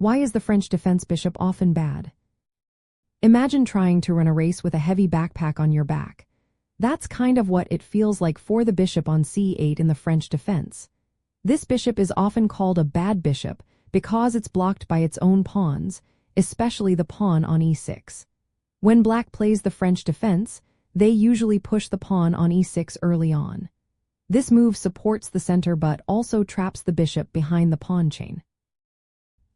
Why is the French defense bishop often bad? Imagine trying to run a race with a heavy backpack on your back. That's kind of what it feels like for the bishop on c8 in the French defense. This bishop is often called a bad bishop because it's blocked by its own pawns, especially the pawn on e6. When black plays the French defense, they usually push the pawn on e6 early on. This move supports the center but also traps the bishop behind the pawn chain.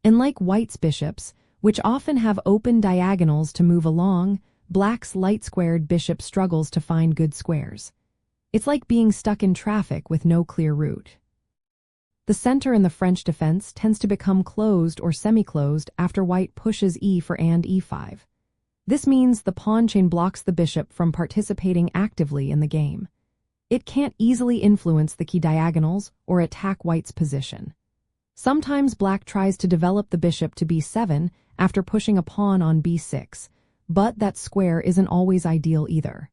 Unlike white's bishops, which often have open diagonals to move along, black's light-squared bishop struggles to find good squares. It's like being stuck in traffic with no clear route. The center in the French defense tends to become closed or semi-closed after white pushes e for and e5. This means the pawn chain blocks the bishop from participating actively in the game. It can't easily influence the key diagonals or attack white's position. Sometimes black tries to develop the bishop to b7 after pushing a pawn on b6, but that square isn't always ideal either.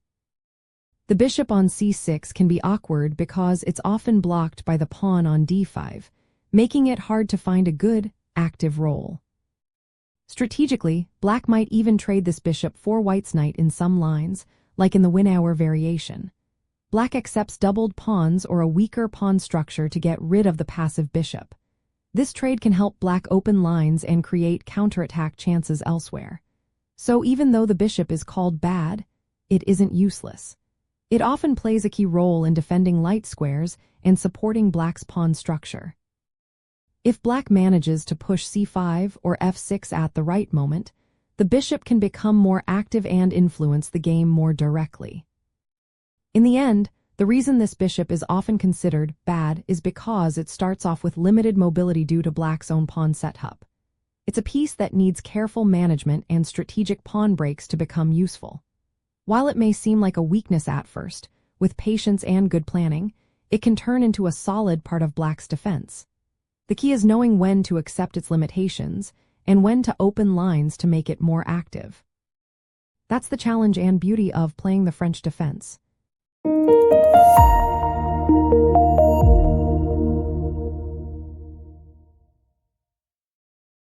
The bishop on c6 can be awkward because it's often blocked by the pawn on d5, making it hard to find a good, active role. Strategically, black might even trade this bishop for white's knight in some lines, like in the win-hour variation. Black accepts doubled pawns or a weaker pawn structure to get rid of the passive bishop. This trade can help black open lines and create counterattack chances elsewhere. So even though the bishop is called bad, it isn't useless. It often plays a key role in defending light squares and supporting black's pawn structure. If black manages to push c5 or f6 at the right moment, the bishop can become more active and influence the game more directly. In the end, the reason this bishop is often considered bad is because it starts off with limited mobility due to black's own pawn setup. It's a piece that needs careful management and strategic pawn breaks to become useful. While it may seem like a weakness at first, with patience and good planning, it can turn into a solid part of black's defense. The key is knowing when to accept its limitations and when to open lines to make it more active. That's the challenge and beauty of playing the French defense.